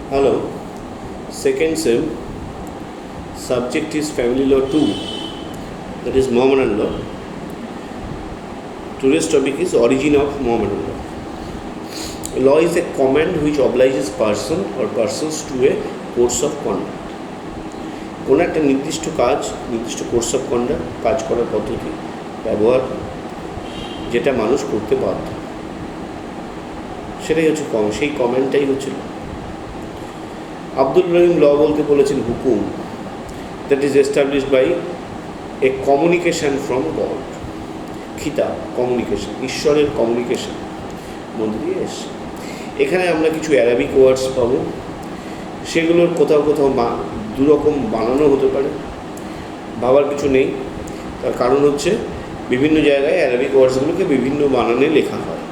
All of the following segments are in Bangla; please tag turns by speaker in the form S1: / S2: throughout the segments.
S1: Hello, second sem, subject is family law 2, that is Mohammedan law. Today's topic is origin of Mohammedan law. Law is a command which obliges person or persons to a course of conduct. কোনো একটা নির্দিষ্ট কাজ, নির্দিষ্ট কোর্স অফ কন্ডাক্ট, কাজ করার পদ্ধতি, ব্যবহার যেটা মানুষ করতে বাধ্য, সেটাই হচ্ছে সেই কমেন্টটাই হচ্ছে law. আব্দুল রহিম ল বলতে বলেছেন হুকুম, that is established by a communication from God. খিতাব, কমিউনিকেশন, ঈশ্বরের কমিউনিকেশন মধ্যে দিয়ে এসছে। এখানে আমরা কিছু অ্যারাবিক ওয়ার্ডস পাবো, সেগুলোর কোথাও কোথাও দুরকম বানানো হতে পারে, ভাবার কিছু নেই। তার কারণ হচ্ছে বিভিন্ন জায়গায় অ্যারাবিক ওয়ার্ডসগুলোকে বিভিন্ন বানানে লেখা হয়।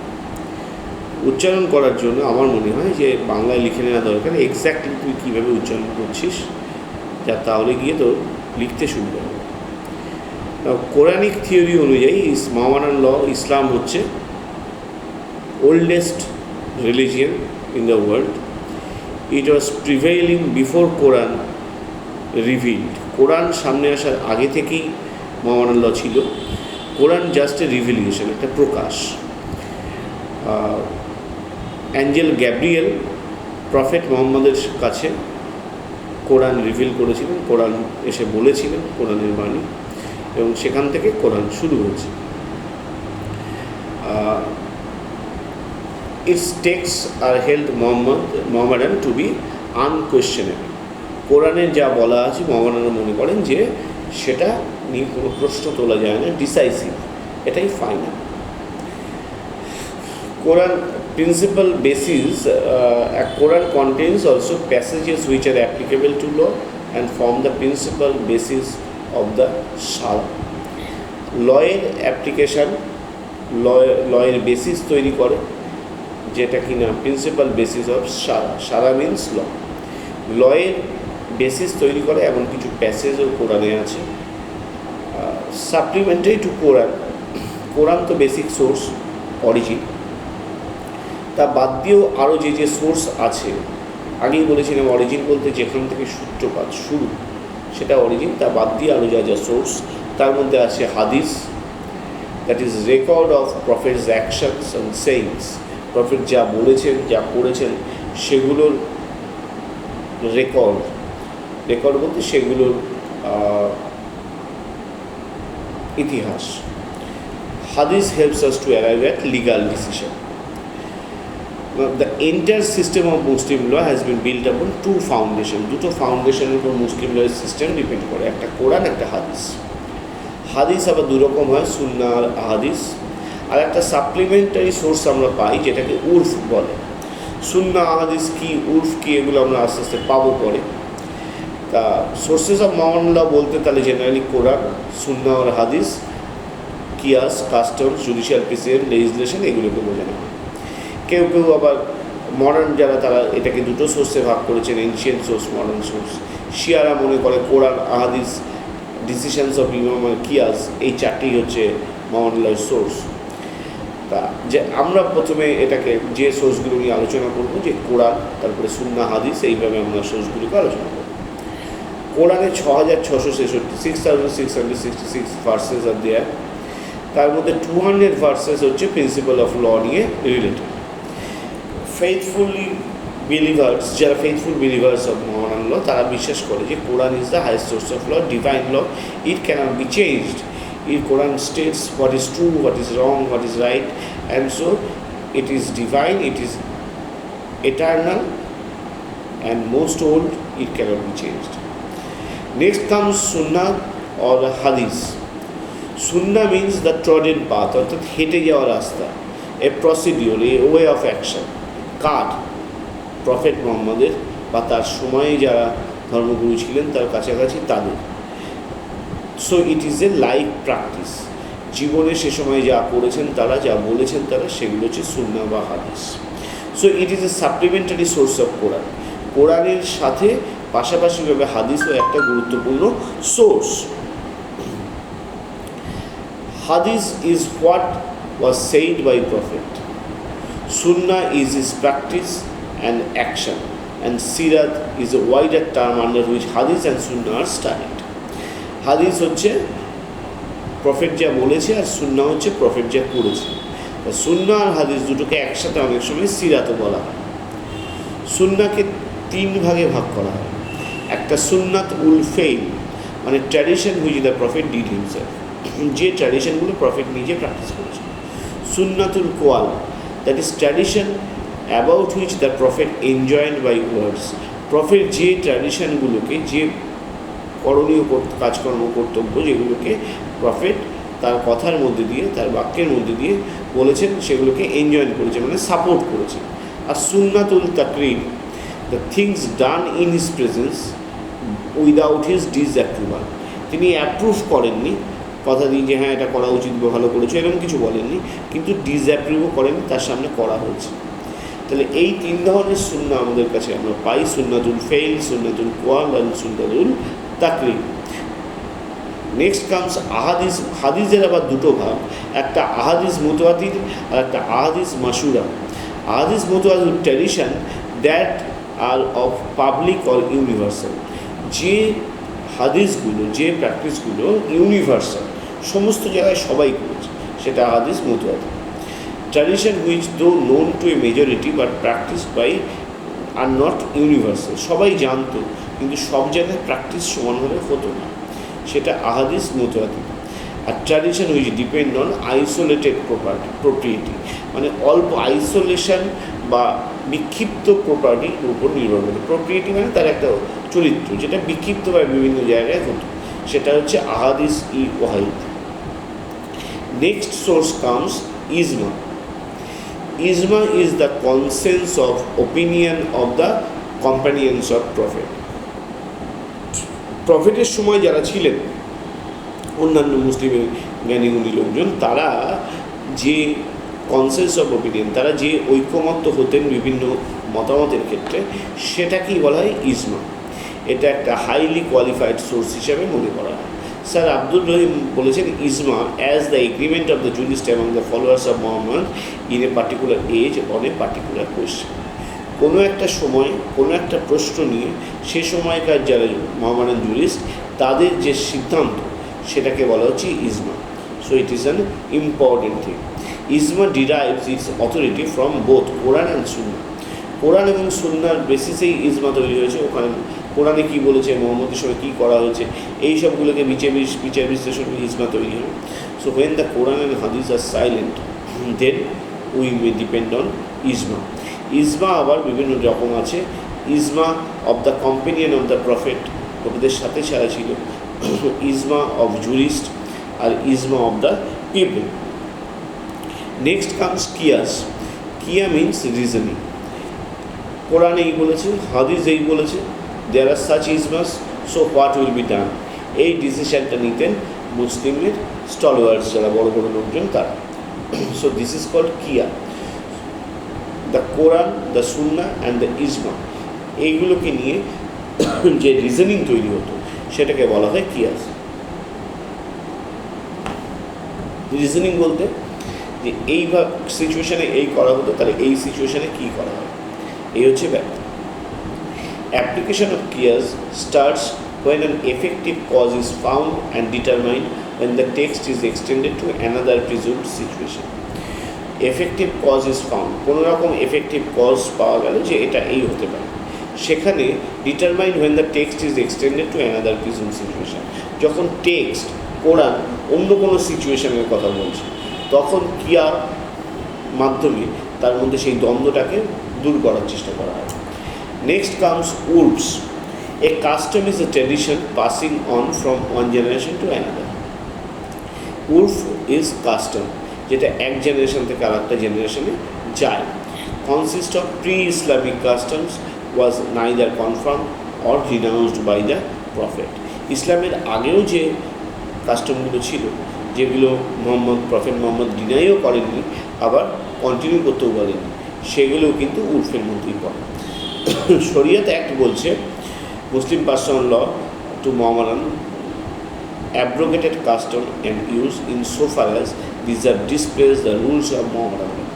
S1: উচ্চারণ করার জন্য আমার মনে হয় যে বাংলায় লিখে নেওয়া দরকার, এক্স্যাক্টলি তুই কীভাবে উচ্চারণ করছিস, যা তাহলে গিয়ে তো লিখতে সুবিধা হবে। কোরআনিক থিওরি অনুযায়ী মোহামেডান ল, ইসলাম হচ্ছে oldest religion in the world. It was prevailing before Quran revealed. Quran সামনে আসার আগে থেকেই মোহামেডান ল ছিল। কোরআন জাস্ট এ রিভিলিয়েশন, একটা প্রকাশ। অ্যাঞ্জেল গ্যাব্রিয়েল প্রফেট মোহাম্মদের কাছে কোরআন রিভিল করেছিলেন, কোরআন এসে বলেছিলেন কোরআনের বাণী, এবং সেখান থেকে কোরআন শুরু হয়েছে। Its text are held Mohammedan to be unquestionable. কোরআনের যা বলা আছে মোহামেডানরা মনে করেন যে সেটা নিয়ে কোনো প্রশ্ন তোলা যায় না, ডিসাইসিভ, এটাই final. Quran principal basis, Quran contains also passages which are applicable to law and form the principal basis of the Shara. লয়ের অ্যাপ্লিকেশান, লয়ের বেসিস তৈরি করে, যেটা কিনা principal basis of Shara. Shara means law. লয়ের বেসিস তৈরি করে এমন কিছু প্যাসেজও কোরআনে আছে। সাপ্লিমেন্টারি টু কোরআন, কোরআন তো বেসিক সোর্স, অরিজিন, তা বাদ দিয়েও আরও যে যে সোর্স আছে, আগেই বলেছিলাম অরিজিন বলতে যেখান থেকে সূত্রপাত শুরু সেটা অরিজিন, তা বাদ দিয়ে আরও যা যা সোর্স, তার মধ্যে আছে হাদিস, that is record of prophets actions and sayings. Prophet যা বলেছেন, যা করেছেন সেগুলোর রেকর্ড, রেকর্ড বলতে সেগুলোর ইতিহাস। হাদিস helps us to arrive at legal decision. The entire system of Muslim law has been built upon two foundation. দুটো ফাউন্ডেশনের উপর মুসলিম লয়ের সিস্টেম ডিপেন্ড করে, একটা কোরআন, একটা হাদিস। হাদিস আবার দুরকম হয়, সুন্নাহ আর হাদিস। আর একটা সাপ্লিমেন্টারি সোর্স আমরা পাই যেটাকে উর্ফ বলে। সুন্নাহ, হাদিস কি, উর্ফ কি, এগুলো আমরা আস্তে আস্তে পাবো পরে। তা সোর্সেস অফ মোহামেডান ল বলতে তাহলে জেনারেলি কোরআন, সুন্নাহ আর হাদিস, কিয়াস, কাস্টমস, জুডিশিয়াল প্রিসিডেন্ট, লেজিসলেশন, এগুলোকে বোঝানো হয়। কেউ কেউ আবার মডার্ন যারা, তারা এটাকে দুটো সোর্সে ভাগ করেছেন, এনশিয়েন্ট সোর্স, মডার্ন সোর্স। শিয়ারা মনে করে কোরআন, আহাদিস, ডিসিশনস অফ ইমাম আর কিয়াস, এই চারটেই হচ্ছে মোহামেডান লয়ের সোর্স। তা যে আমরা প্রথমে এটাকে যে সোর্সগুলো নিয়ে আলোচনা করবো, যে কোরআন, তারপরে সুন্নাহ, হাদিস, এইভাবে আমরা সোর্সগুলোকে আলোচনা করব। কোরআনে 6666, 6666 ভার্সেস আর দেয়ার। তার মধ্যে 200 ভার্সেস হচ্ছে প্রিন্সিপাল অফ ল নিয়ে রিলেটেড। ফেইথফুলি বিলিভার্স, যারা faithful believers of Mohammedan law, তারা বিশ্বাস করে যে Quran is the highest source of law, divine law, it cannot be changed. It Quran states what is true, what is wrong, what is right, and so it is divine, it is eternal and most old, it cannot be changed. Next comes sunnah or hadith. Sunnah means the ট্রডেন path, অর্থাৎ হেঁটে যাওয়া রাস্তা, a procedure, a way of action. কার? প্রফেট মোহাম্মদের বা তার সময়ে যারা ধর্মগুরু ছিলেন তার কাছাকাছি তাদের। So it is A life practice. জীবনে সে সময় যা করেছেন তারা, যা বলেছেন তারা, সেগুলো হচ্ছে সুন্নাহ বা hadith. So it is a supplementary source of Quran. কোরআনের সাথে পাশাপাশিভাবে হাদিসও একটা গুরুত্বপূর্ণ source. Hadith is what was said by Prophet. Sunnah is his practice and action, and Sirat is a wider term under which Hadith and Sunnah are studied. Hadith হচ্ছে প্রফেট যা বলেছে আর সুন্নাহ হচ্ছে প্রফেট যা করেছে। সুন্নাহ আর হাদিস দুটোকে একসাথে অনেক সময় সিরাতও বলা হয়। সুন্নাহকে 3 ভাগে ভাগ করা হয়। একটা সুন্নাত উল ফেইল, মানে tradition which the prophet did himself, যে ট্র্যাডিশনগুলো প্রফেট নিজে প্র্যাকটিস করেছে। সুন্নাতুল কোয়াল, that is tradition about which the prophet enjoined by words, prophet যে ট্র্যাডিশনগুলোকে, যে করণীয় কাজকর্ম কর্তব্য যেগুলোকে প্রফেট তার কথার মধ্যে দিয়ে, তার বাক্যের মধ্যে দিয়ে বলেছেন, সেগুলোকে এনজয় করেছে, মানে সাপোর্ট করেছে। আর সুন্নাতুল তাকরির, the things done in his presence without his disapproval, তিনি অ্যাপ্রুভ করেননি, কথা দিয়ে যে হ্যাঁ এটা করা উচিত বা ভালো করেছে এরকম কিছু বলেননি, কিন্তু ডিসঅ্যাপ্রুভও করেননি, তার সামনে করা হয়েছে। তাহলে এই 3 ধরনের সুন্নাহ আমাদের কাছে আমরা পাই, সুন্নাতুল ফেইল, সুন্নাতুল কোয়াল আর সুন্নাতুল তাকরির। নেক্সট কামস আহাদিস। হাদিসের আবার 2টো ভাগ, একটা আহাদিস মুতাওয়াতির আর একটা আহাদিস মাশুরা। আহাদিস মুতাওয়াতির tradition that are of public or universal, যে হাদিসগুলো, যে প্র্যাকটিসগুলো ইউনিভার্সাল, সমস্ত জায়গায় সবাই করেছে, সেটা হাদিস মুতাওয়াতির। Tradition which though known to a majority but practice by are not universal, সবাই জানতো কিন্তু সব জায়গায় প্র্যাকটিস সমানভাবে হতো না, সেটা আহাদিস মুতাওয়াতির। আর tradition which depend on isolated property, মানে অল্প আইসোলেশন বা বিক্ষিপ্ত প্রপার্টির উপর নির্ভর করে। প্রপার্টি মানে তার একটা চরিত্র, যেটা বিক্ষিপ্তভাবে বিভিন্ন জায়গায় হতো, সেটা হচ্ছে আহাদিস ওয়াহিদ। Next source comes ijma. Ijma is the consensus of opinion of the companions of prophet. প্রফেটের সময় যারা ছিলেন, অন্যান্য মুসলিমের জ্ঞানীগুণী লোকজন, তারা যে কনসেন্স অফ ওপিনিয়ন, তারা যে ঐক্যমত্য হতেন বিভিন্ন মতামতের ক্ষেত্রে, সেটাকেই বলা হয় ইজমা। এটা একটা হাইলি কোয়ালিফাইড সোর্স হিসাবে মনে করা হয়। স্যার আব্দুল রহিম বলেছেন, ইজমা as the agreement of the jurist among the followers of Muhammad in a particular age on a particular question. কোনো একটা সময় কোনো একটা প্রশ্ন নিয়ে সে সময়কার যারা মহামারান জুরিস্ট, তাদের যে সিদ্ধান্ত, সেটাকে বলা হচ্ছে ইজমা। So it is an important thing. Ijma derives its authority from both Quran and sunnah. Quran এবং সুন্নাহর বেসিসেই ইজমা তৈরি হয়েছে। ওখানে কোরআনে কী বলেছে, মোহাম্মদের সময় কী করা হয়েছে, এই সবগুলোকে বিচার বিশ্লেষণ করে ইজমা তৈরি হয়। So when the Quran and hadith are silent, then we may depend on ijma. ইজমা আবার বিভিন্ন রকম আছে। Ijma of the companion of the prophet, প্রফেটের সাথে সারা ছিল। ইজমা অফ জুরিস্ট আর ijma of the people. Next comes qiyas. Qiya means reasoning. Quran এই বলেছে, হাদিস এই বলেছে, there are such ijmas, so what will be done. এই ডিসিশনটা নিতেন মুসলিমের স্টলওয়ার্স, যারা বড় বড় লোকজন, তারা। সো দিস ইজ কল্ড কিয়া। The Quran, the Sunnah and the ইজমা, এইগুলোকে নিয়ে যে রিজনিং তৈরি হতো, সেটাকে বলা হয় কিয়াস। রিজনিং বলতে যে এই সিচুয়েশানে এই করা হতো, তাহলে এই সিচুয়েশানে কী করা হয়, এই হচ্ছে ব্যাপার। Application of qiyas starts when an effective cause is found and determined when the text is extended to another presumed situation. Effective cause is found, কোনো রকম এফেক্টিভ কজ পাওয়া গেল যে এটা এই হতে পারে, সেখানে determined when the text is extended to another presumed situation, যখন টেক্সট কোরআন অন্য কোনো সিচুয়েশনের কথা বলছে, তখন কিয়ার মাধ্যমে তার মধ্যে সেই দ্বন্দ্বটাকে দূর করার চেষ্টা করা হয়। Next comes urfs. A custom is a tradition passing on from one generation to another. Urf is custom, যেটা এক জেনারেশন থেকে আরেকটা জেনারেশনে যায়। Consist of pre-Islamic customs was neither confirmed or renounced by the Prophet. ইসলামের আগেও যে কাস্টমগুলো ছিল, যেগুলো প্রফেট মোহাম্মদ ডিনাইও করেননি, আবার কন্টিনিউ করতেও বলেননি, সেগুলোও কিন্তু উর্ফের মধ্যেই পড়ে। শরিয়ত অ্যাক্ট বলছে, Muslim personal law to Mohammedan abrogated custom and use in so far as these have displaced the rules of Mohammedan law.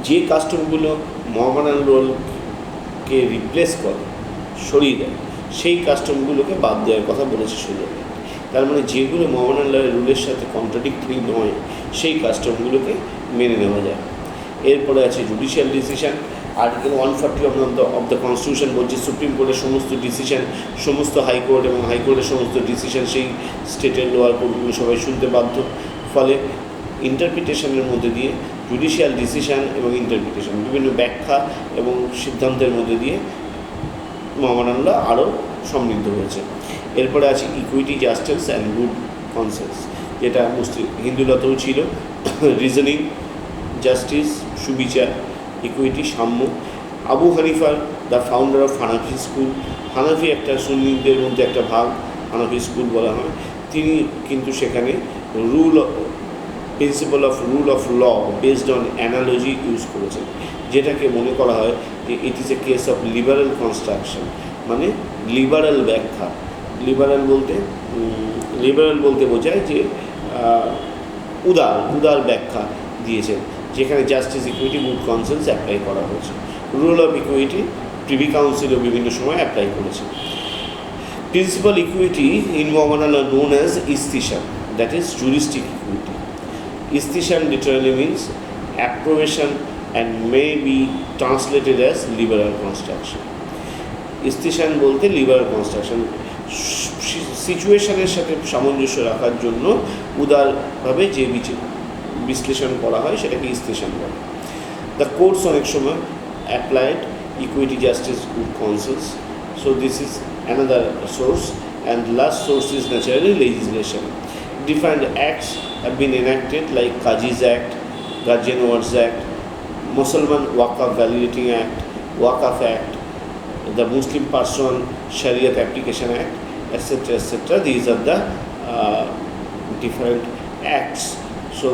S1: যে কাস্টমগুলো মোহামেডান কে রিপ্লেস করে, সরিয়ে দেয়, সেই কাস্টমগুলোকে বাদ দেওয়ার কথা বলেছে 16। তার মানে যেগুলো মোহামেডান লয়ের রুলের সাথে কন্ট্রাডিক্টরি নয় সেই কাস্টমগুলোকে মেনে নেওয়া যায়। এরপরে আছে judicial decision. Article 140 of the constitution বলছে সুপ্রিম কোর্টের সমস্ত ডিসিশন, সমস্ত হাইকোর্ট এবং হাইকোর্টের সমস্ত ডিসিশন সেই স্টেটের লোয়ার কোর্টগুলো সবাই শুনতে বাধ্য। ফলে ইন্টারপ্রিটেশনের মধ্যে দিয়ে জুডিশিয়াল ডিসিশন এবং ইন্টারপ্রিটেশন বিভিন্ন ব্যাখ্যা এবং সিদ্ধান্তের মধ্যে দিয়ে মোহামেডান ল আরও সমৃদ্ধ হয়েছে। এরপরে আছে equity, justice and good conscience, যেটা মুসলিম হিন্দু লতেও ছিল। রিজনিং, জাস্টিস, সুবিচার, ইকুইটি, সাম্য। আবু হানিফার the founder of Hanafi school, Hanafi একটা সুন্নিদের মধ্যে একটা ভাগ, হানাফি স্কুল বলা হয়। তিনি কিন্তু সেখানে principal of rule of law based on analogy use করেছেন, যেটাকে মনে করা হয় যে it is a case of liberal construction, মানে লিবারাল ব্যাখ্যা। লিবারাল বলতে বোঝায় যে উদার ব্যাখ্যা দিয়েছেন, যেখানে justice, equity, good conscience apply করা হয়েছে। রুল অফ ইকুইটি প্রিভি কাউন্সিলও বিভিন্ন সময় অ্যাপ্লাই করেছে। Principal equity in Mohammedan law known as ইস্তিশান, দ্যাট ইজ জুরিস্টিক ইকুইটি। ইস্তিশান literally means approbation and may be translated as liberal construction. ইস্তিশান বলতে লিবারাল কনস্ট্রাকশন, সিচুয়েশনের সাথে সামঞ্জস্য রাখার জন্য উদারভাবে যে বিশ্লেষণ করা হয় সেটাকে ইস্তিশান বলে। দ্য কোর্টস অনেক সময় applied equity, justice, good conscience. So this is another source, and last source is naturally legislation. Different acts have been enacted like Qazi's Act, Guardian Awards Act, Musliman Waqf Validating Act, Waqf Act, the Muslim Person Shariat Application Act, etc. etc. These are the different acts. So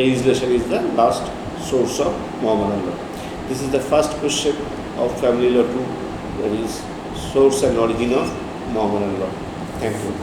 S1: legislation is the last source of Mohammedan law. This is the first question of Family Law 2, that is source and origin of Mohammedan law. Thank you.